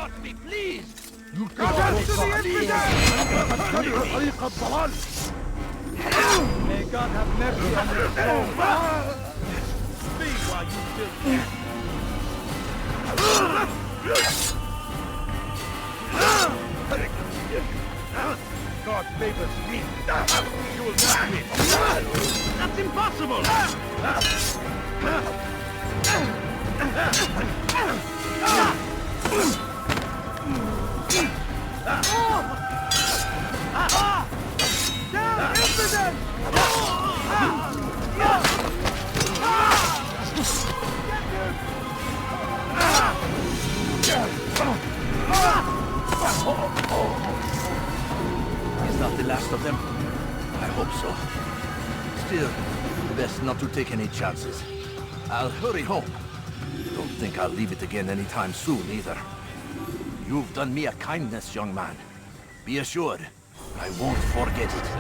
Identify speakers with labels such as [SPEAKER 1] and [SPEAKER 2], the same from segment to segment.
[SPEAKER 1] escort me, please!
[SPEAKER 2] You can't to the infidel! May God have mercy on your soul! Speak while you still can! God favors me! You will not win!
[SPEAKER 1] That's impossible!
[SPEAKER 2] Down, infidel!
[SPEAKER 1] Is that the last of them? I hope so. Still, best not to take any chances. I'll hurry home. Don't think I'll leave it again anytime soon, either. You've done me a kindness, young man. Be assured, I won't forget it.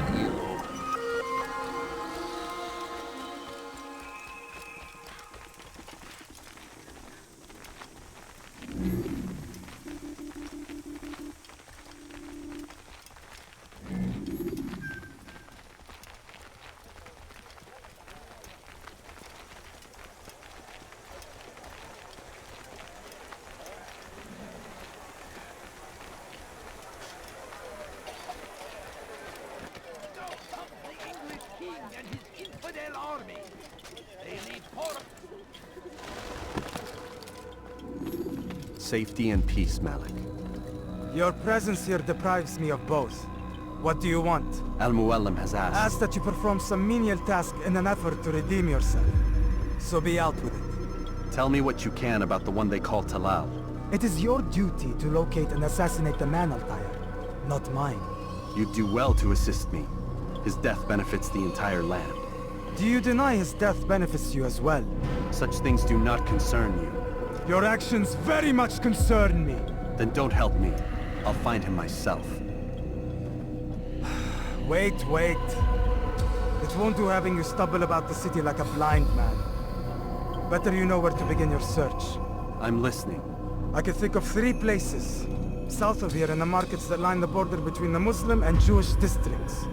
[SPEAKER 3] Safety and peace, Malik.
[SPEAKER 2] Your presence here deprives me of both. What do you want?
[SPEAKER 3] Al-Muallim has asked.
[SPEAKER 2] Ask that you perform some menial task in an effort to redeem yourself. So be out with it.
[SPEAKER 3] Tell me what you can about the one they call Talal.
[SPEAKER 2] It is your duty to locate and assassinate the man, Altair, not mine.
[SPEAKER 3] You'd do well to assist me. His death benefits the entire land.
[SPEAKER 2] Do you deny his death benefits you as well?
[SPEAKER 3] Such things do not concern you.
[SPEAKER 2] Your actions very much concern me.
[SPEAKER 3] Then don't help me. I'll find him myself.
[SPEAKER 2] Wait. It won't do having you stumble about the city like a blind man. Better you know where to begin your search.
[SPEAKER 3] I'm listening.
[SPEAKER 2] I can think of 3 places. South of here in the markets that line the border between the Muslim and Jewish districts.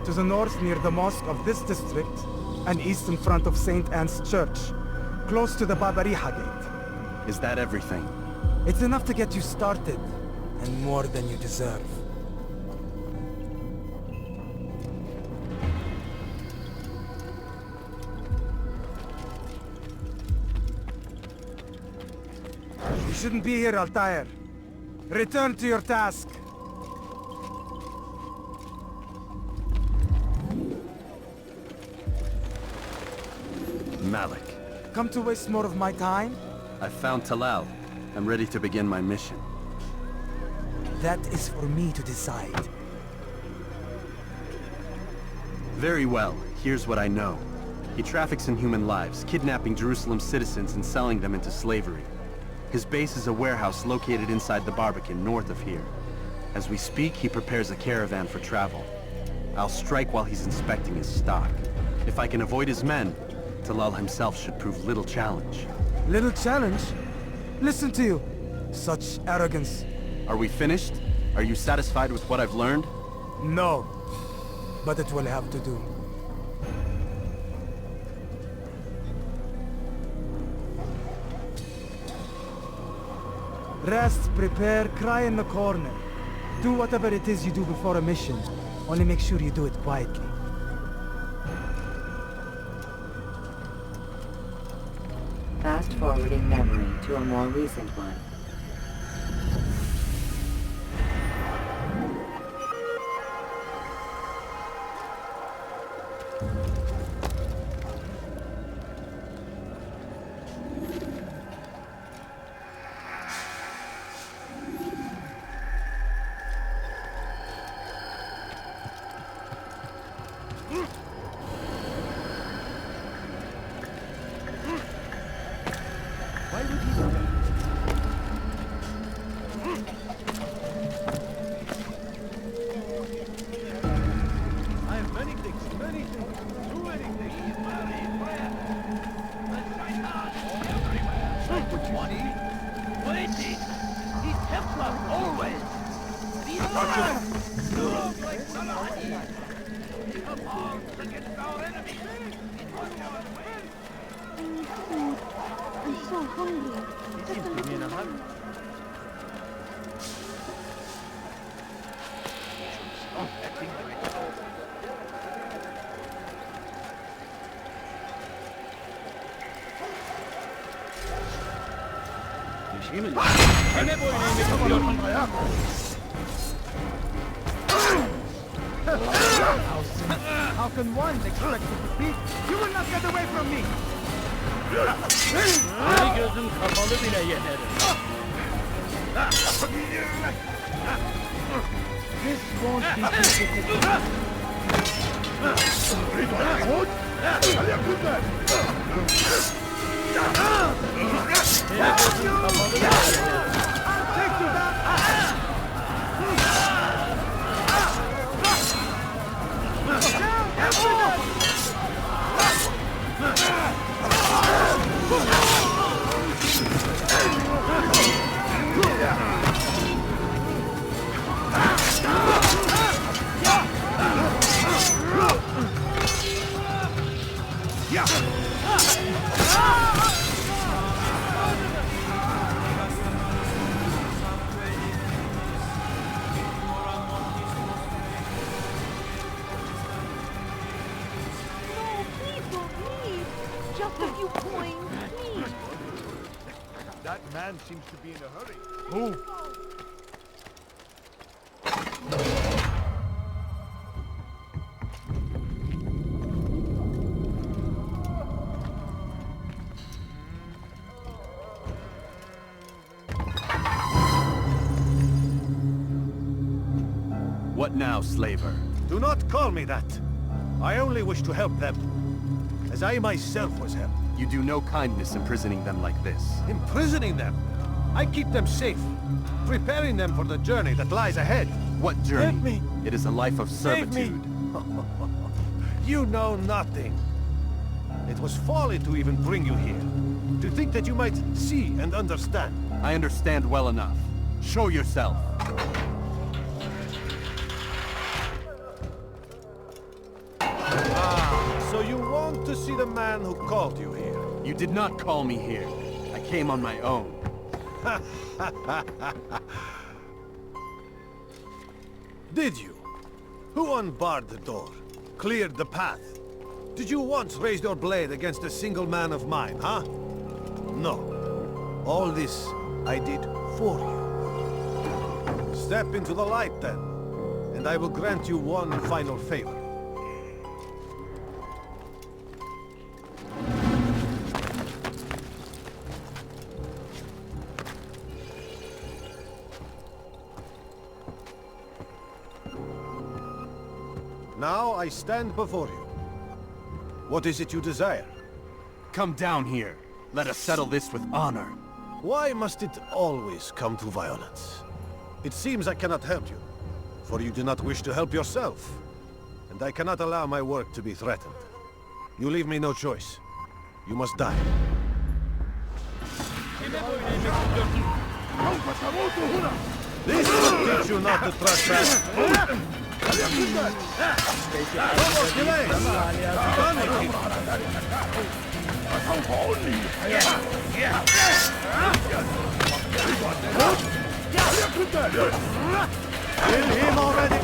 [SPEAKER 2] To the north near the mosque of this district, and east in front of St. Anne's Church, close to the Babariha Gate.
[SPEAKER 3] Is that everything?
[SPEAKER 2] It's enough to get you started, and more than you deserve. You shouldn't be here, Altair. Return to your task.
[SPEAKER 3] Malik.
[SPEAKER 2] Come to waste more of my time?
[SPEAKER 3] I've found Talal. I'm ready to begin my mission.
[SPEAKER 2] That is for me to decide.
[SPEAKER 3] Very well. Here's what I know. He traffics in human lives, kidnapping Jerusalem citizens and selling them into slavery. His base is a warehouse located inside the Barbican, north of here. As we speak, he prepares a caravan for travel. I'll strike while he's inspecting his stock. If I can avoid his men, Talal himself should prove little challenge.
[SPEAKER 2] Little challenge? Listen to you. Such arrogance.
[SPEAKER 3] Are we finished? Are you satisfied with what I've learned?
[SPEAKER 2] No. But it will have to do. Rest, prepare, cry in the corner. Do whatever it is you do before a mission. Only make sure you do it quietly.
[SPEAKER 4] Fast-forwarding memory to a more recent one.
[SPEAKER 1] Why would he do that?
[SPEAKER 5] I'm so hungry.
[SPEAKER 2] How can one expect to defeat? You will not get away from me!
[SPEAKER 6] gözüm kapalı bile yenerim.
[SPEAKER 2] This won't be difficult. I'll take you down!
[SPEAKER 5] Just a few coins, please.
[SPEAKER 6] That man seems to be in a hurry.
[SPEAKER 2] Move!
[SPEAKER 3] What now, slaver?
[SPEAKER 6] Do not call me that. I only wish to help them, as I myself was helped.
[SPEAKER 3] You do no kindness imprisoning them like this.
[SPEAKER 6] Imprisoning them? I keep them safe, preparing them for the journey that lies ahead.
[SPEAKER 3] What journey?
[SPEAKER 6] Help me!
[SPEAKER 3] It is a life of
[SPEAKER 6] Save me!
[SPEAKER 3] servitude.
[SPEAKER 6] You know nothing. It was folly to even bring you here. To think that you might see and understand.
[SPEAKER 3] I understand well enough. Show yourself.
[SPEAKER 6] So you want to see the man who called you here?
[SPEAKER 3] You did not call me here. I came on my own.
[SPEAKER 6] Did you? Who unbarred the door? Cleared the path? Did you once raise your blade against a single man of mine, huh? No. All this I did for you. Step into the light then, and I will grant you one final favor. Now I stand before you. What is it you desire?
[SPEAKER 3] Come down here. Let us settle this with honor.
[SPEAKER 6] Why must it always come to violence? It seems I cannot help you, for you do not wish to help yourself. And I cannot allow my work to be threatened. You leave me no choice. You must die. This will teach you not to trespass. Vamos, delay! Kill him already!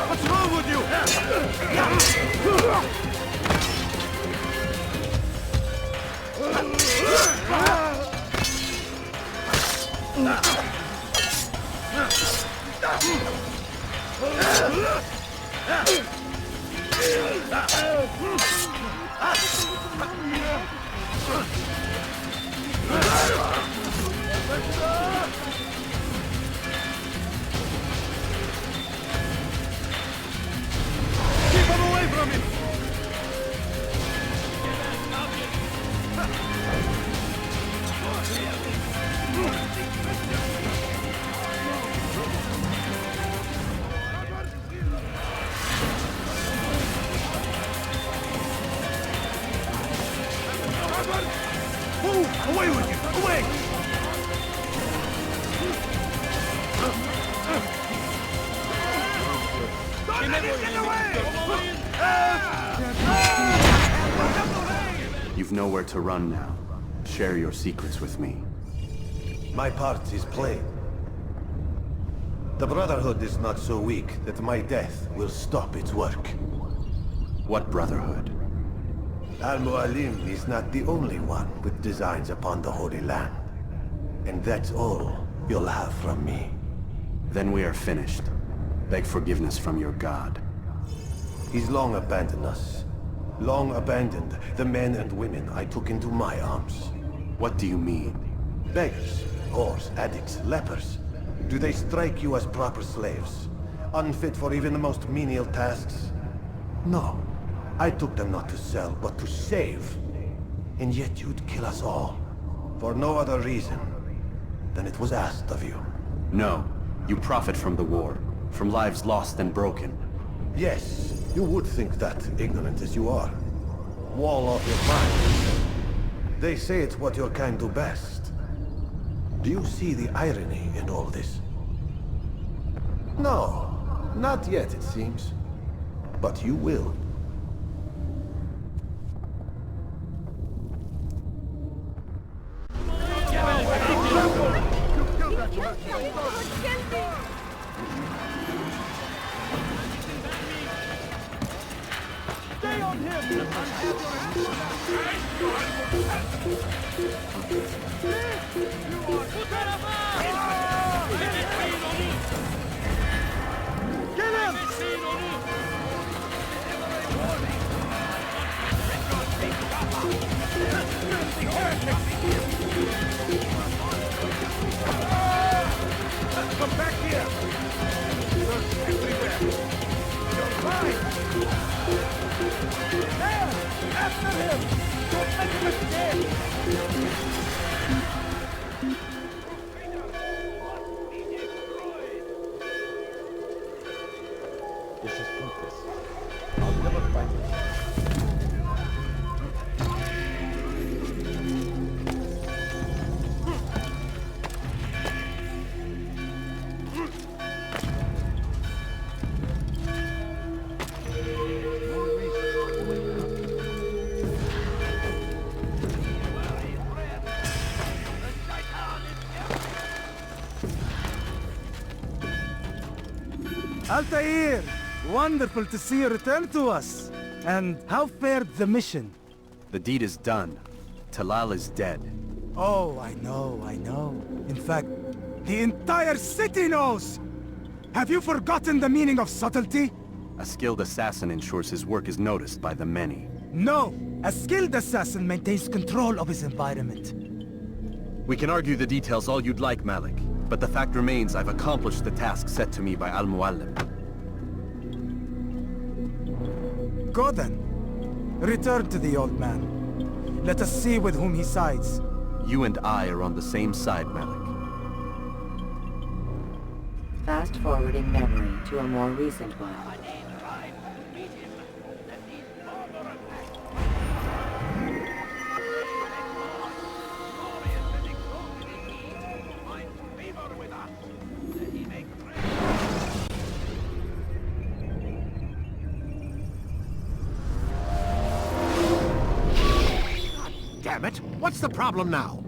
[SPEAKER 6] What's wrong with you? Keep him away from me! Away with you! Away! Don't let him get away!
[SPEAKER 3] You've nowhere to run now. Share your secrets with me.
[SPEAKER 6] My part is plain. The Brotherhood is not so weak that my death will stop its work.
[SPEAKER 3] What Brotherhood?
[SPEAKER 6] Al-Mualim is not the only one with designs upon the Holy Land. And that's all you'll have from me.
[SPEAKER 3] Then we are finished. Beg forgiveness from your god.
[SPEAKER 6] He's long abandoned us. Long abandoned the men and women I took into my arms.
[SPEAKER 3] What do you mean?
[SPEAKER 6] Beggars, whores, addicts, lepers. Do they strike you as proper slaves? Unfit for even the most menial tasks? No. I took them not to sell, but to save. And yet you'd kill us all. For no other reason than it was asked of you.
[SPEAKER 3] No. You profit from the war. From lives lost and broken.
[SPEAKER 6] Yes, you would think that, ignorant as you are. Wall off your mind. They say it's what your kind do best. Do you see the irony in all this? No, not yet, it seems. But you will.
[SPEAKER 1] Come back here! Search everywhere! You're fine! There! After him! Don't let him escape!
[SPEAKER 7] This is fruitless. I'll never find it.
[SPEAKER 2] Altair! Wonderful to see you return to us. And how fared the mission?
[SPEAKER 3] The deed is done. Talal is dead.
[SPEAKER 2] Oh, I know. In fact, the entire city knows! Have you forgotten the meaning of subtlety?
[SPEAKER 3] A skilled assassin ensures his work is noticed by the many.
[SPEAKER 2] No! A skilled assassin maintains control of his environment.
[SPEAKER 3] We can argue the details all you'd like, Malik. But the fact remains I've accomplished the task set to me by Al-Mualim.
[SPEAKER 2] Go then. Return to the old man. Let us see with whom he sides.
[SPEAKER 3] You and I are on the same side, Malik.
[SPEAKER 4] Fast-forwarding memory to a more recent one.
[SPEAKER 6] Damn it! What's the problem now?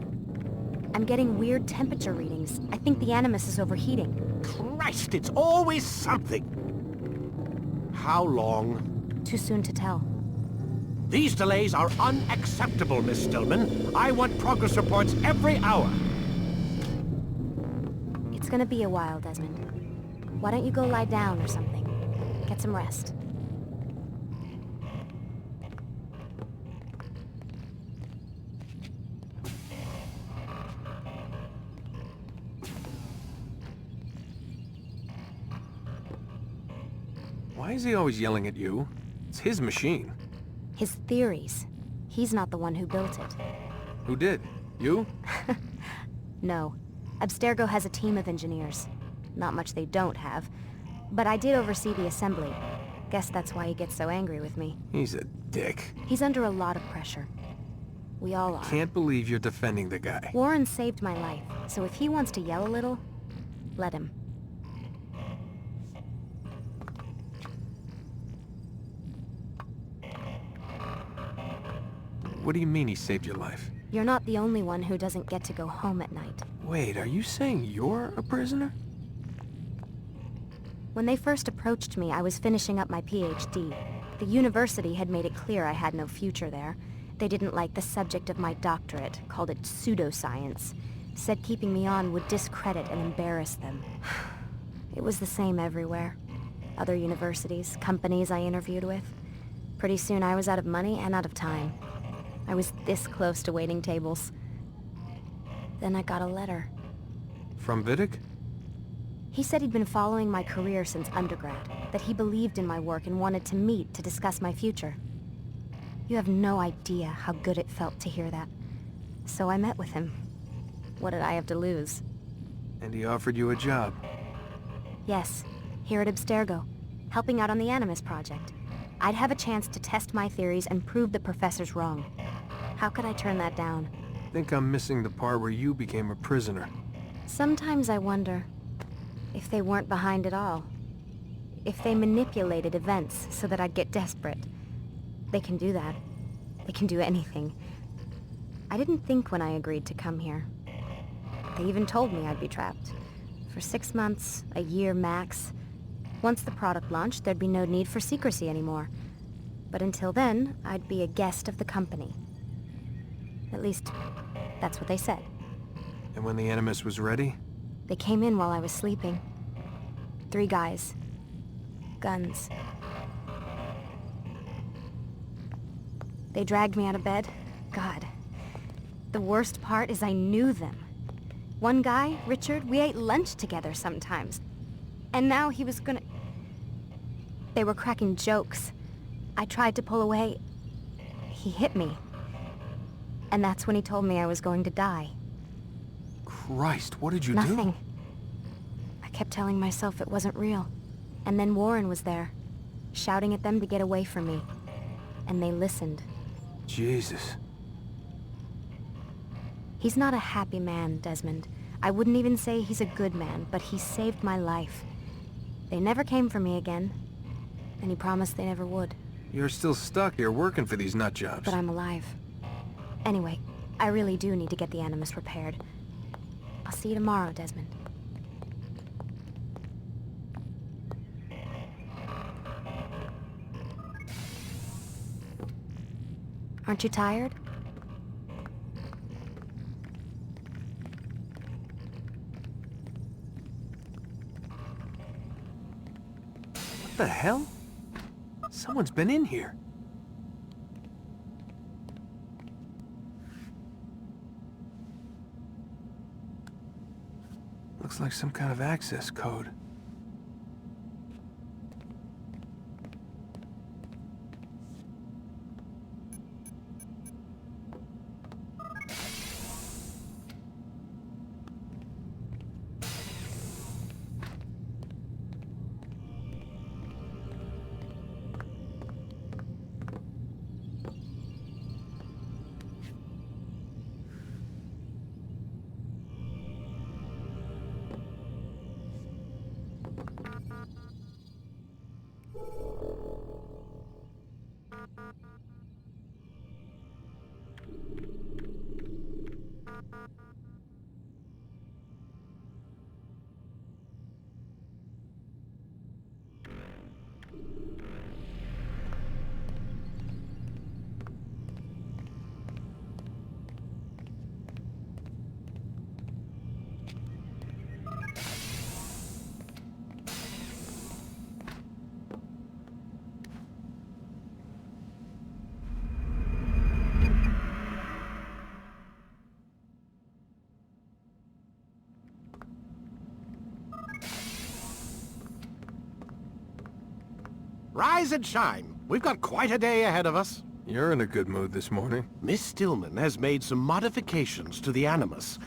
[SPEAKER 8] I'm getting weird temperature readings. I think the Animus is overheating.
[SPEAKER 6] Christ, it's always something! How long?
[SPEAKER 8] Too soon to tell.
[SPEAKER 6] These delays are unacceptable, Miss Stillman. I want progress reports every hour.
[SPEAKER 8] It's gonna be a while, Desmond. Why don't you go lie down or something? Get some rest.
[SPEAKER 7] Why is he always yelling at you? It's his machine.
[SPEAKER 8] His theories. He's not the one who built it.
[SPEAKER 7] Who did? You?
[SPEAKER 8] No. Abstergo has a team of engineers. Not much they don't have. But I did oversee the assembly. Guess that's why he gets so angry with me.
[SPEAKER 7] He's a dick.
[SPEAKER 8] He's under a lot of pressure. We all are.
[SPEAKER 7] Can't believe you're defending the guy.
[SPEAKER 8] Warren saved my life, so if he wants to yell a little, let him.
[SPEAKER 7] What do you mean he saved your life?
[SPEAKER 8] You're not the only one who doesn't get to go home at night.
[SPEAKER 7] Wait, are you saying you're a prisoner?
[SPEAKER 8] When they first approached me, I was finishing up my PhD. The university had made it clear I had no future there. They didn't like the subject of my doctorate, called it pseudoscience. Said keeping me on would discredit and embarrass them. It was the same everywhere. Other universities, companies I interviewed with. Pretty soon I was out of money and out of time. I was this close to waiting tables. Then I got a letter.
[SPEAKER 7] From Vidic?
[SPEAKER 8] He said he'd been following my career since undergrad, that he believed in my work and wanted to meet to discuss my future. You have no idea how good it felt to hear that. So I met with him. What did I have to lose?
[SPEAKER 7] And he offered you a job.
[SPEAKER 8] Yes, here at Abstergo, helping out on the Animus project. I'd have a chance to test my theories and prove the professor's wrong. How could I turn that down?
[SPEAKER 7] Think I'm missing the part where you became a prisoner.
[SPEAKER 8] Sometimes I wonder if they weren't behind it all. If they manipulated events so that I'd get desperate. They can do that. They can do anything. I didn't think when I agreed to come here. They even told me I'd be trapped. For 6 months, a year max. Once the product launched, there'd be no need for secrecy anymore. But until then, I'd be a guest of the company. At least, that's what they said.
[SPEAKER 7] And when the Animus was ready?
[SPEAKER 8] They came in while I was sleeping. 3 guys. Guns. They dragged me out of bed. God. The worst part is I knew them. One guy, Richard, we ate lunch together sometimes. And now he was gonna... They were cracking jokes. I tried to pull away. He hit me. And that's when he told me I was going to die.
[SPEAKER 7] Christ, what did you do?
[SPEAKER 8] Nothing. I kept telling myself it wasn't real. And then Warren was there, shouting at them to get away from me. And they listened.
[SPEAKER 7] Jesus.
[SPEAKER 8] He's not a happy man, Desmond. I wouldn't even say he's a good man, but he saved my life. They never came for me again, and he promised they never would.
[SPEAKER 7] You're still stuck here working for these nut jobs.
[SPEAKER 8] But I'm alive. Anyway, I really do need to get the Animus repaired. I'll see you tomorrow, Desmond. Aren't you tired?
[SPEAKER 7] What the hell? Someone's been in here. Looks like some kind of access code.
[SPEAKER 9] Rise and shine. We've got quite a day ahead of us.
[SPEAKER 7] You're in a good mood this morning.
[SPEAKER 9] Miss Stillman has made some modifications to the Animus.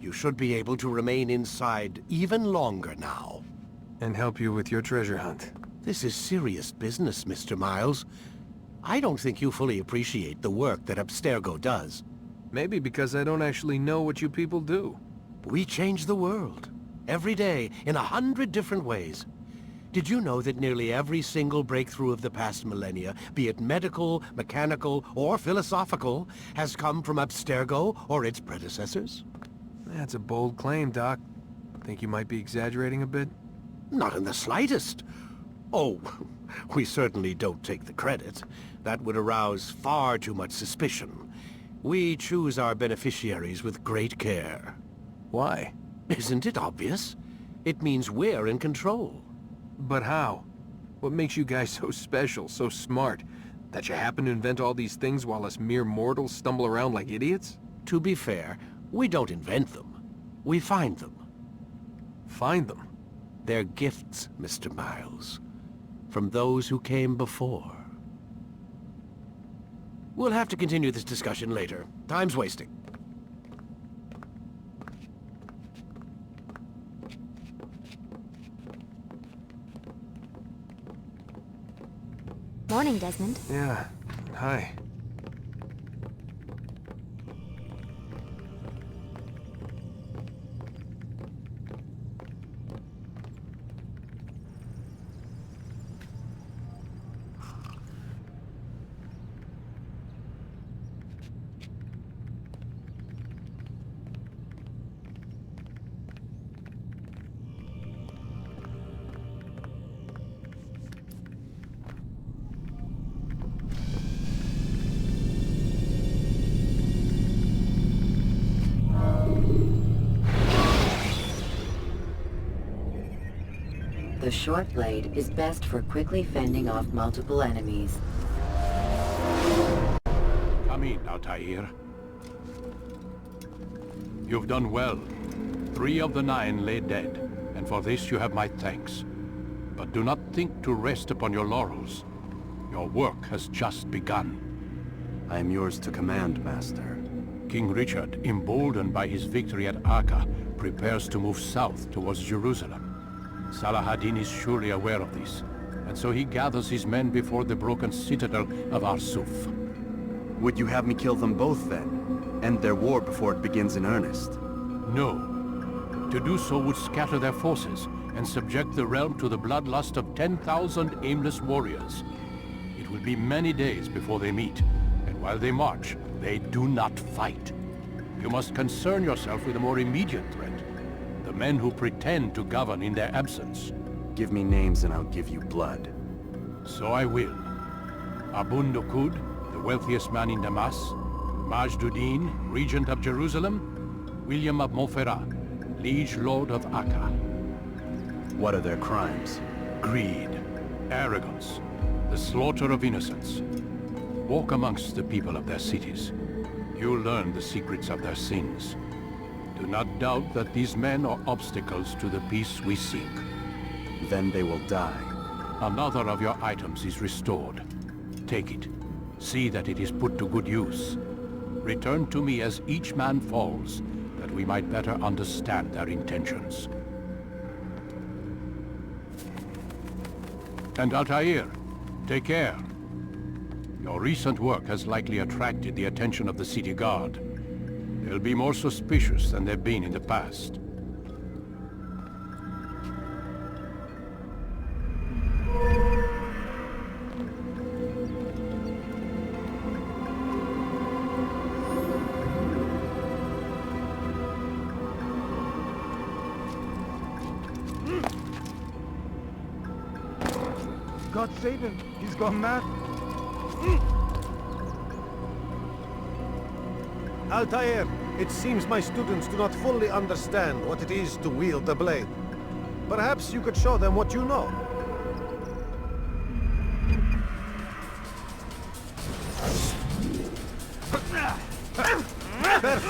[SPEAKER 9] You should be able to remain inside even longer now.
[SPEAKER 7] And help you with your treasure hunt.
[SPEAKER 9] This is serious business, Mr. Miles. I don't think you fully appreciate the work that Abstergo does.
[SPEAKER 7] Maybe because I don't actually know what you people do.
[SPEAKER 9] We change the world. Every day, in 100 different ways. Did you know that nearly every single breakthrough of the past millennia, be it medical, mechanical, or philosophical, has come from Abstergo or its predecessors?
[SPEAKER 7] That's a bold claim, Doc. Think you might be exaggerating a bit?
[SPEAKER 9] Not in the slightest. Oh, we certainly don't take the credit. That would arouse far too much suspicion. We choose our beneficiaries with great care.
[SPEAKER 7] Why?
[SPEAKER 9] Isn't it obvious? It means we're in control.
[SPEAKER 7] But how? What makes you guys so special, so smart? That you happen to invent all these things while us mere mortals stumble around like idiots?
[SPEAKER 9] To be fair, we don't invent them. We find them.
[SPEAKER 7] Find them?
[SPEAKER 9] They're gifts, Mr. Miles. From those who came before. We'll have to continue this discussion later. Time's wasting.
[SPEAKER 8] Morning, Desmond.
[SPEAKER 7] Yeah. Hi.
[SPEAKER 4] The short blade is best for quickly fending off multiple enemies.
[SPEAKER 10] Come in, Altair. You've done well. 3 of the 9 lay dead, and for this you have my thanks. But do not think to rest upon your laurels. Your work has just begun.
[SPEAKER 3] I am yours to command, Master.
[SPEAKER 10] King Richard, emboldened by his victory at Acre, prepares to move south towards Jerusalem. Salah-ad-Din is surely aware of this, and so he gathers his men before the broken citadel of Arsuf.
[SPEAKER 3] Would you have me kill them both then? End their war before it begins in earnest?
[SPEAKER 10] No. To do so would scatter their forces and subject the realm to the bloodlust of 10,000 aimless warriors. It will be many days before they meet, and while they march, they do not fight. You must concern yourself with a more immediate threat. The men who pretend to govern in their absence.
[SPEAKER 3] Give me names and I'll give you blood.
[SPEAKER 10] So I will. Abun Nukud, the wealthiest man in Damas. Majduddin, regent of Jerusalem. William of Montferrat, liege lord of Acre.
[SPEAKER 3] What are their crimes?
[SPEAKER 10] Greed, arrogance, the slaughter of innocents. Walk amongst the people of their cities. You'll learn the secrets of their sins. Do not doubt that these men are obstacles to the peace we seek.
[SPEAKER 3] Then they will die.
[SPEAKER 10] Another of your items is restored. Take it. See that it is put to good use. Return to me as each man falls, that we might better understand their intentions. And Altair, take care. Your recent work has likely attracted the attention of the city guard. They'll be more suspicious than they've been in the past.
[SPEAKER 2] God save him. He's gone mad.
[SPEAKER 6] Altair, it seems my students do not fully understand what it is to wield the blade. Perhaps you could show them what you know. Perfect.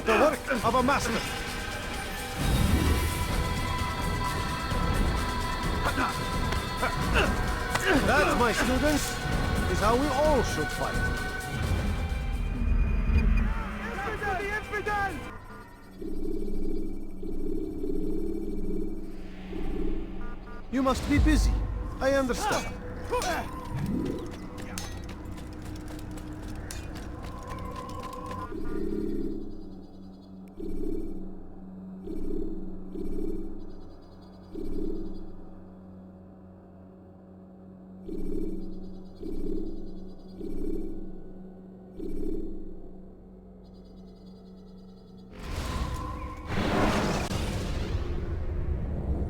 [SPEAKER 6] The work of a master. That, my students, is how we all should fight. You must be busy. I understand.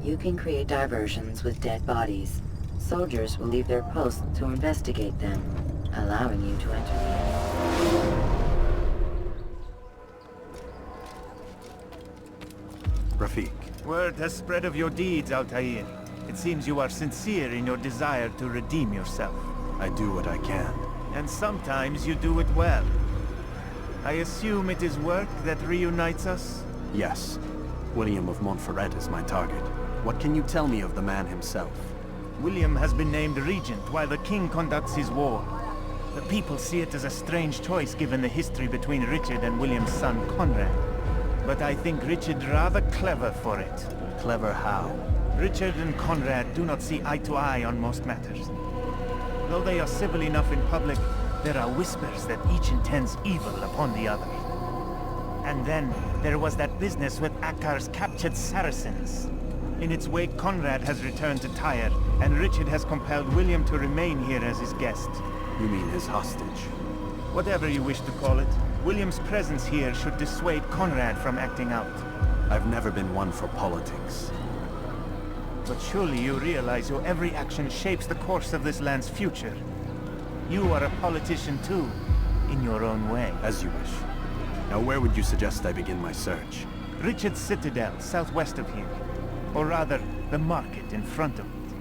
[SPEAKER 4] You can create diversions with dead bodies. Soldiers will leave their posts to investigate them, allowing you to enter the area.
[SPEAKER 3] Rafik.
[SPEAKER 11] Word has spread of your deeds, Altair. It seems you are sincere in your desire to redeem yourself.
[SPEAKER 3] I do what I can.
[SPEAKER 11] And sometimes you do it well. I assume it is work that reunites us?
[SPEAKER 3] Yes. William of Montferrat is my target. What can you tell me of the man himself?
[SPEAKER 11] William has been named regent while the king conducts his war. The people see it as a strange choice given the history between Richard and William's son Conrad. But I think Richard rather clever for it.
[SPEAKER 3] Clever how?
[SPEAKER 11] Richard and Conrad do not see eye to eye on most matters. Though they are civil enough in public, there are whispers that each intends evil upon the other. And then, there was that business with Akkar's captured Saracens. In its wake, Conrad has returned to Tyre, and Richard has compelled William to remain here as his guest.
[SPEAKER 3] You mean his hostage?
[SPEAKER 11] Whatever you wish to call it, William's presence here should dissuade Conrad from acting out.
[SPEAKER 3] I've never been one for politics.
[SPEAKER 11] But surely you realize your every action shapes the course of this land's future. You are a politician too, in your own way.
[SPEAKER 3] As you wish. Now where would you suggest I begin my search?
[SPEAKER 11] Richard's Citadel, southwest of here. Or rather, the market in front of it.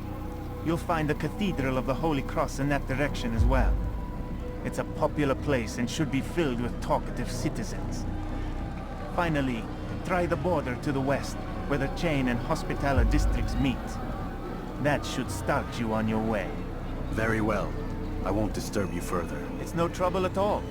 [SPEAKER 11] You'll find the Cathedral of the Holy Cross in that direction as well. It's a popular place and should be filled with talkative citizens. Finally, try the border to the west, where the Chain and Hospitaller districts meet. That should start you on your way.
[SPEAKER 3] Very well. I won't disturb you further.
[SPEAKER 11] It's no trouble at all.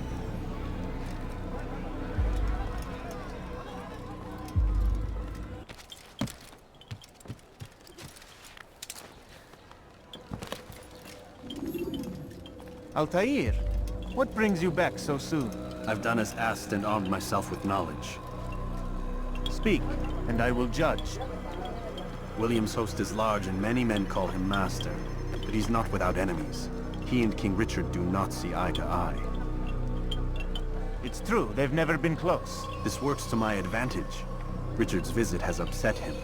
[SPEAKER 11] Altair, what brings you back so soon?
[SPEAKER 3] I've done as asked and armed myself with knowledge.
[SPEAKER 11] Speak, and I will judge.
[SPEAKER 3] William's host is large and many men call him master, but he's not without enemies. He and King Richard do not see eye to eye.
[SPEAKER 11] It's true, they've never been close.
[SPEAKER 3] This works to my advantage. Richard's visit has upset him.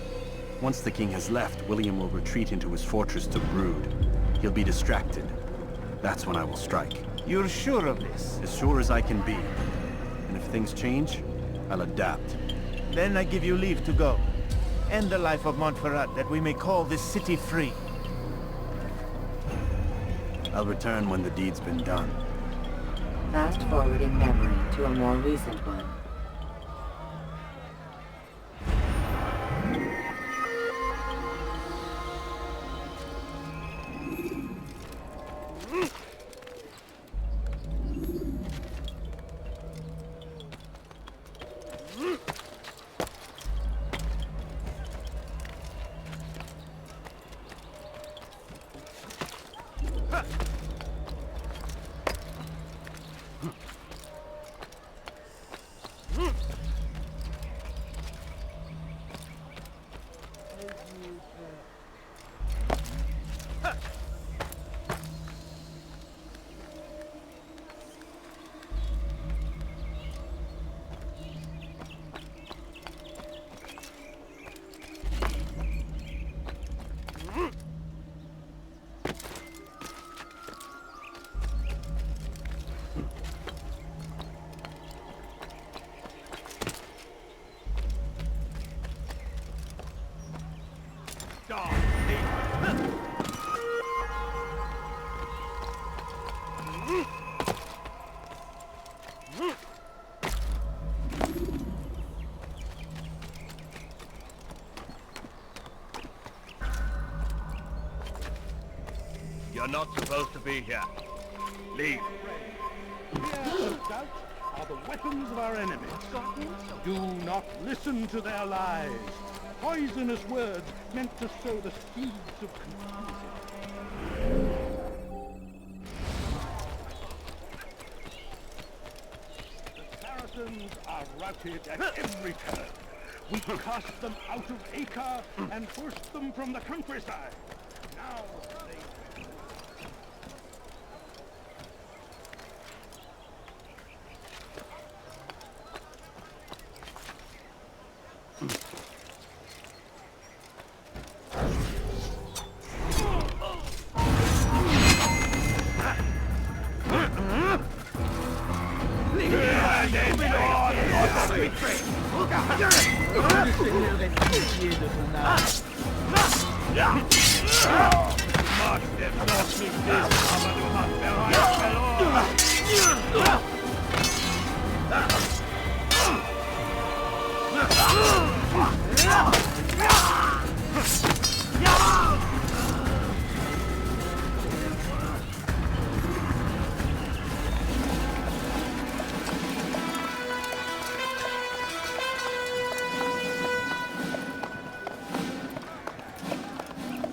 [SPEAKER 3] Once the king has left, William will retreat into his fortress to brood. He'll be distracted. That's when I will strike.
[SPEAKER 11] You're sure of this?
[SPEAKER 3] As sure as I can be. And if things change, I'll adapt.
[SPEAKER 11] Then I give you leave to go. End the life of Montferrat, that we may call this city free.
[SPEAKER 3] I'll return when the deed's been done.
[SPEAKER 4] Fast-forwarding memory to a more recent one.
[SPEAKER 12] You're not supposed to be here. Leave.
[SPEAKER 10] Fear and doubt are the weapons of our enemies. Do not listen to their lies. Poisonous words meant to sow the seeds of confusion.
[SPEAKER 12] are routed at every turn. We cast them out of Acre and forced them from the countryside. Now they...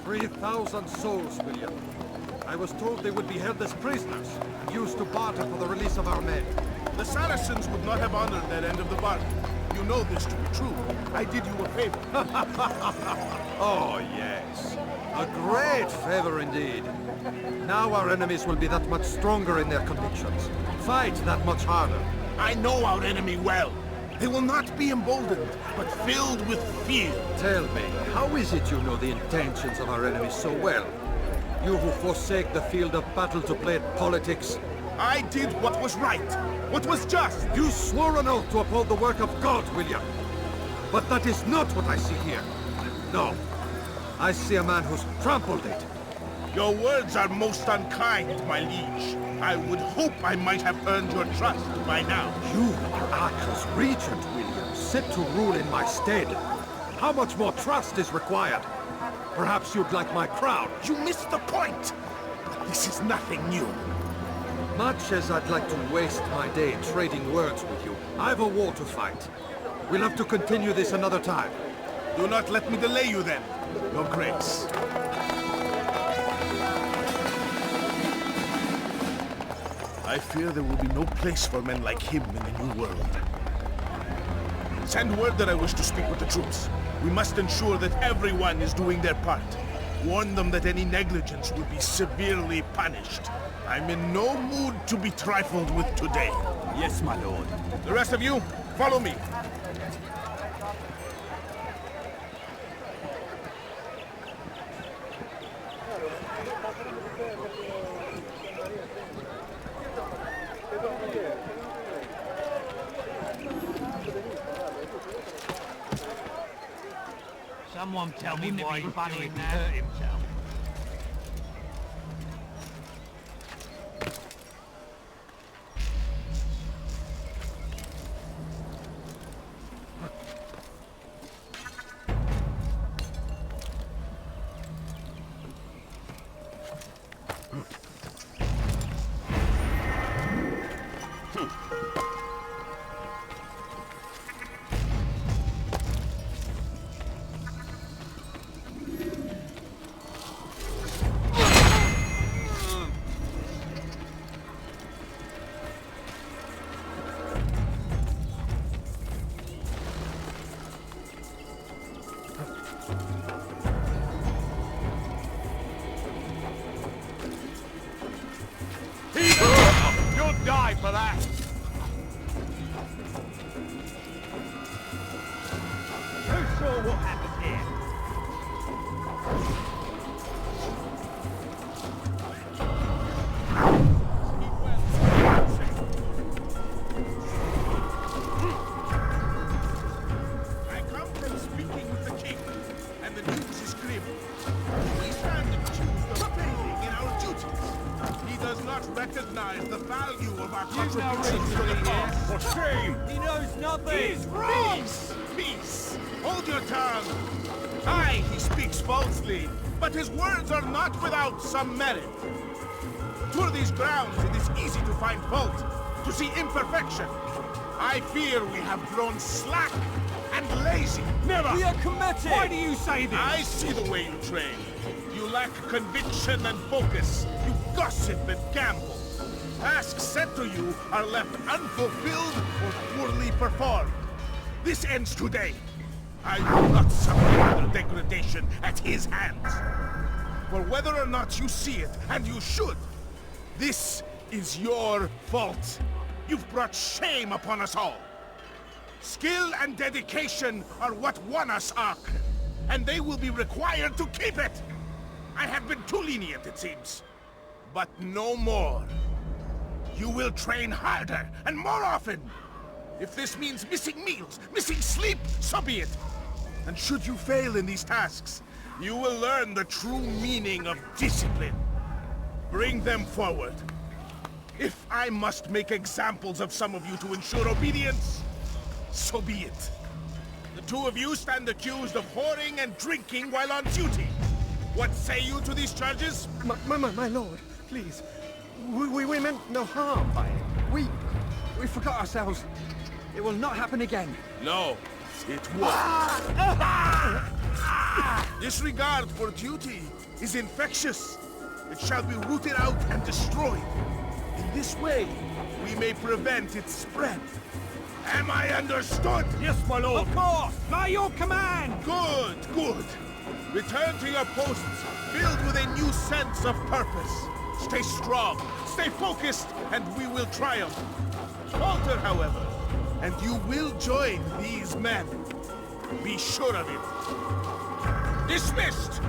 [SPEAKER 13] 3,000 souls, William. I was told they would be held as prisoners, used to barter for the release of our men.
[SPEAKER 6] The Saracens would not have honored that end of the bargain. You know this to be true. I did you a favor.
[SPEAKER 13] Oh, yes. A great favor indeed. Now our enemies will be that much stronger in their convictions. Fight that much harder.
[SPEAKER 6] I know our enemy well. They will not be emboldened, but filled with fear.
[SPEAKER 13] Tell me, how is it you know the intentions of our enemies so well? You who forsake the field of battle to play at politics.
[SPEAKER 6] I did what was right, what was just.
[SPEAKER 13] You swore an oath to uphold the work of God, William. But that is not what I see here. No. I see a man who's trampled it.
[SPEAKER 6] Your words are most unkind, my liege. I would hope I might have earned your trust by now.
[SPEAKER 13] You are Acre's regent, William, set to rule in my stead. How much more trust is required? Perhaps you'd like my crown.
[SPEAKER 6] You missed the point. This is nothing new.
[SPEAKER 13] Much as I'd like to waste my day trading words with you, I've a war to fight. We'll have to continue this another time.
[SPEAKER 6] Do not let me delay you then, Your Grace. I fear there will be no place for men like him in the New World. Send word that I wish to speak with the troops. We must ensure that everyone is doing their part. Warn them that any negligence will be severely punished. I'm in no mood to be trifled with today.
[SPEAKER 12] Yes, my lord.
[SPEAKER 6] The rest of you, follow me.
[SPEAKER 12] Someone tell me why he's doing that. Hurt himself. You'll die for that! Who saw what happened here?
[SPEAKER 6] I come from speaking with the king, and the news is grim. We stand accused of failing in our duties. He does not recognize the value of our contributions to the cause.
[SPEAKER 12] For shame! He knows nothing!
[SPEAKER 6] He's wrong! Peace! Hold your tongue! Aye, he speaks falsely, but his words are not without some merit. Tour these grounds, it is easy to find fault, to see imperfection. I fear we have grown slack and lazy.
[SPEAKER 12] Never! We are committed! Why do you say this?
[SPEAKER 6] I see the way you train. You lack conviction and focus. You gossip and gamble.
[SPEAKER 12] Tasks sent to you are left unfulfilled or poorly performed. This ends today. I will not suffer further degradation at his hands. For whether or not you see it, and you should, this is your fault. You've brought shame upon us all. Skill and dedication are what won us Ark, and they will be required to keep it. I have been too lenient, it seems. But no more. You will train harder and more often. If this means missing meals, missing sleep, so be it. And should you fail in these tasks, you will learn the true meaning of discipline. Bring them forward. If I must make examples of some of you to ensure obedience, so be it. The two of you stand accused of whoring and drinking while on duty. What say you to these charges?
[SPEAKER 13] My lord, please. We meant no harm by it. We forgot ourselves. It will not happen again.
[SPEAKER 12] No, it won't. Disregard for duty is infectious. It shall be rooted out and destroyed. In this way, we may prevent its spread. Am I understood?
[SPEAKER 13] Yes, my lord. Of course! By your command!
[SPEAKER 12] Good, good. Return to your posts, filled with a new sense of purpose. Stay strong, stay focused, and we will triumph. Falter, however, and you will join these men. Be sure of it. Dismissed!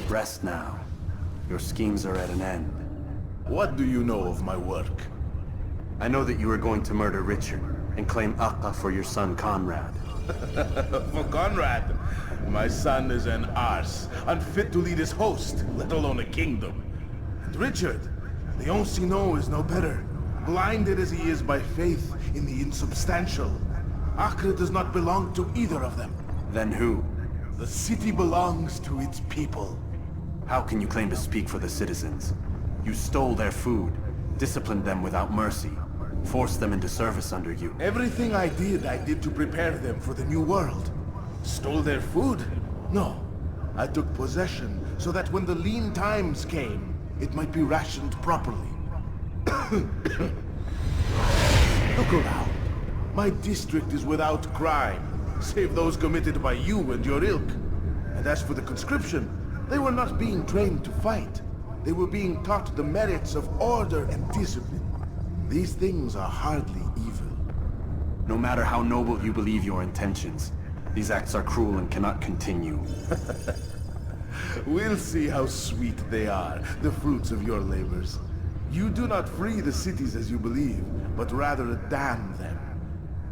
[SPEAKER 3] Rest now. Your schemes are at an end.
[SPEAKER 12] What do you know of my work?
[SPEAKER 3] I know that you are going to murder Richard and claim Akka for your son Conrad.
[SPEAKER 12] For Conrad, my son is an arse, unfit to lead his host, let alone a kingdom. And Richard, the Ancino is no better, blinded as he is by faith in the insubstantial. Acre does not belong to either of them.
[SPEAKER 3] Then who?
[SPEAKER 12] The city belongs to its people.
[SPEAKER 3] How can you claim to speak for the citizens? You stole their food, disciplined them without mercy, forced them into service under you.
[SPEAKER 12] Everything I did to prepare them for the new world. Stole their food? No. I took possession so that when the lean times came, it might be rationed properly. Look around. My district is without crime, save those committed by you and your ilk. And as for the conscription, they were not being trained to fight. They were being taught the merits of order and discipline. These things are hardly evil.
[SPEAKER 3] No matter how noble you believe your intentions, these acts are cruel and cannot continue.
[SPEAKER 12] We'll see how sweet they are, the fruits of your labors. You do not free the cities as you believe, but rather damn them.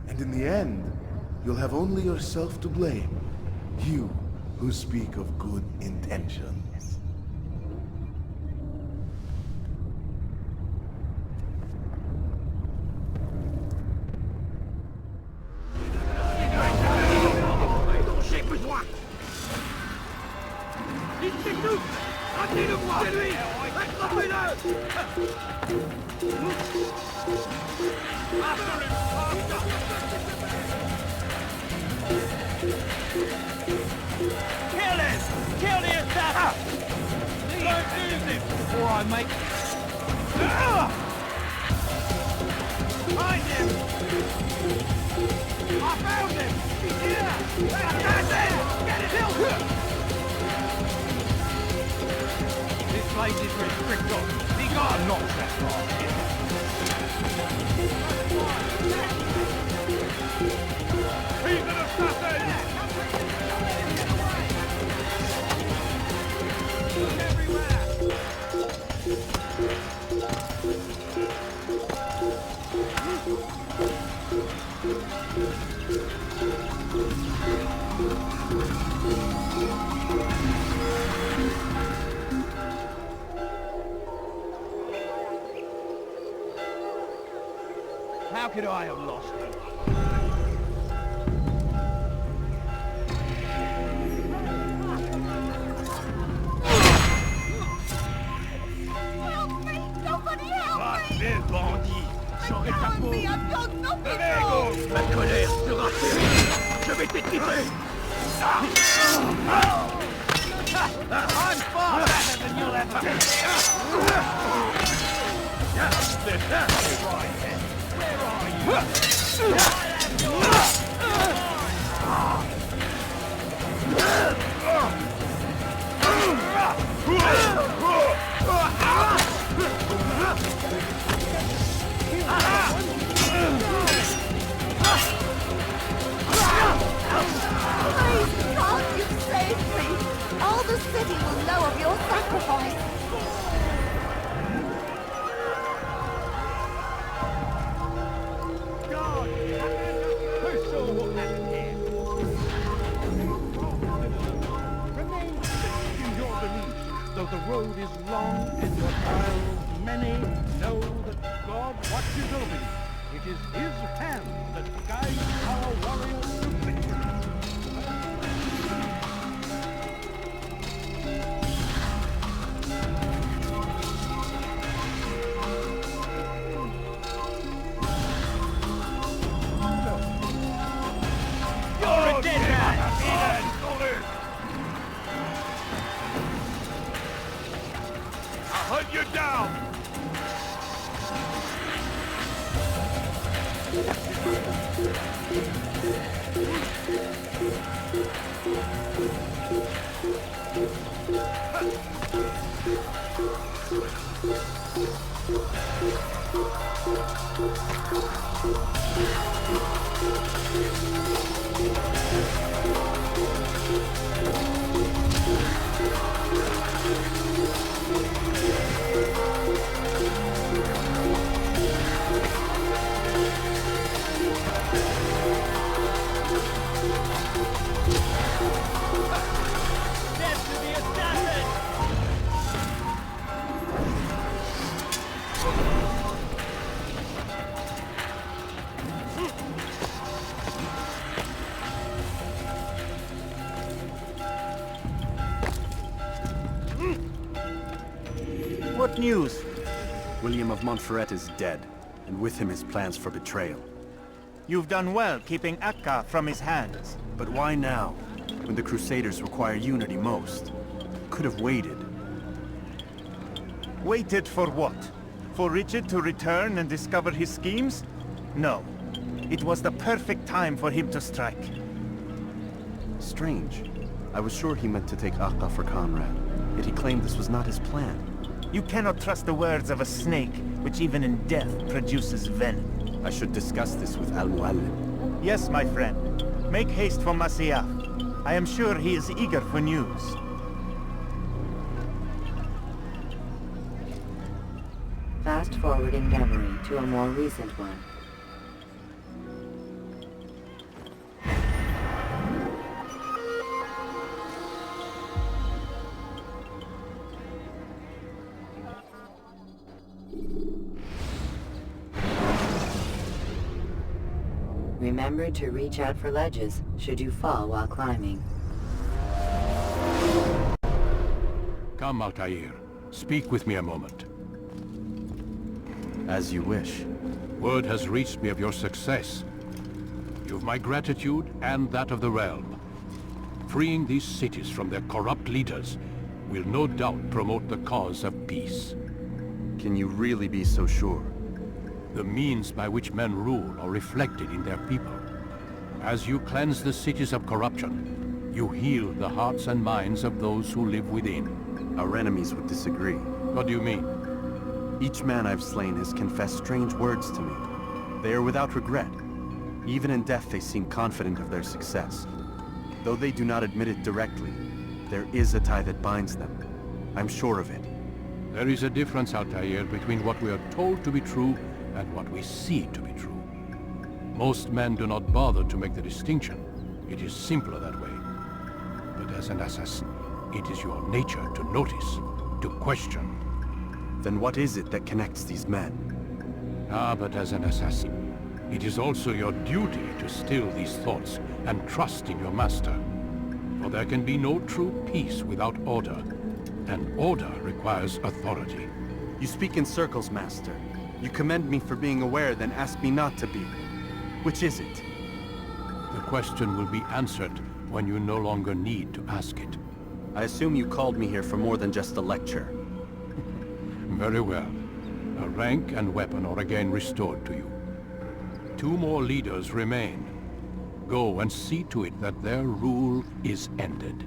[SPEAKER 12] And in the end, you'll have only yourself to blame. You who speak of good intentions.
[SPEAKER 13] Before I make... Find him! I found him! He's here! That's it! Get it! Kill him! This place is restricted. These are not trespassing. He's an assassin!
[SPEAKER 12] How could I have lost her?
[SPEAKER 5] Help me! Somebody help
[SPEAKER 12] Va,
[SPEAKER 5] me!
[SPEAKER 12] belle bandit! J'aurai ta peau!
[SPEAKER 5] I've done nothing
[SPEAKER 12] Levez,
[SPEAKER 5] wrong!
[SPEAKER 12] gauche! Ma colère sera terrible! Je vais t'étriper! I'm far better than you'll ever be! Where
[SPEAKER 5] Please, God, you've saved me! All the city will know of your sacrifice!
[SPEAKER 12] God! Who saw what happened here? Remain in your belief, though the road is long and your trials many, know that God watches over you. It is His hand that guides our warriors to victory. You're a dead man! I'll hunt you down!
[SPEAKER 9] What news? William of Montferrat is dead, and with him his plans for betrayal.
[SPEAKER 11] You've done well keeping Akka from his hands.
[SPEAKER 9] But why now, when the Crusaders require unity most? Could have waited.
[SPEAKER 11] Waited for what? For Richard to return and discover his schemes? No. It was the perfect time for him to strike.
[SPEAKER 9] Strange. I was sure he meant to take Akka for Conrad, yet he claimed this was not his plan.
[SPEAKER 11] You cannot trust the words of a snake, which even in death produces venom.
[SPEAKER 9] I should discuss this with Al-Muallim.
[SPEAKER 11] Yes, my friend. Make haste for Masyaf. I am sure he is eager for news.
[SPEAKER 4] Fast-forwarding memory to a more recent one. Remember to reach out for ledges should you fall while climbing.
[SPEAKER 10] Come, Altair. Speak with me a moment.
[SPEAKER 9] As you wish.
[SPEAKER 10] Word has reached me of your success. You've my gratitude and that of the realm. Freeing these cities from their corrupt leaders will no doubt promote the cause of peace.
[SPEAKER 9] Can you really be so sure?
[SPEAKER 10] The means by which men rule are reflected in their people. As you cleanse the cities of corruption, you heal the hearts and minds of those who live within.
[SPEAKER 9] Our enemies would disagree.
[SPEAKER 10] What do you mean?
[SPEAKER 9] Each man I've slain has confessed strange words to me. They are without regret. Even in death they seem confident of their success. Though they do not admit it directly, there is a tie that binds them. I'm sure of it.
[SPEAKER 10] There is a difference, Altair, between what we are told to be true and what we see to be true. Most men do not bother to make the distinction. It is simpler that way. But as an assassin, it is your nature to notice, to question.
[SPEAKER 9] Then what is it that connects these men?
[SPEAKER 10] Ah, but as an assassin, It is also your duty to still these thoughts and trust in your master. For there can be no true peace without order, and order requires authority.
[SPEAKER 3] You speak in circles, Master. You commend me for being aware, then ask me not to be. Which is it?
[SPEAKER 10] The question will be answered when you no longer need to ask it.
[SPEAKER 3] I assume you called me here for more than just a lecture.
[SPEAKER 10] Very well. A rank and weapon are again restored to you. 2 more leaders remain. Go and see to it that their rule is ended.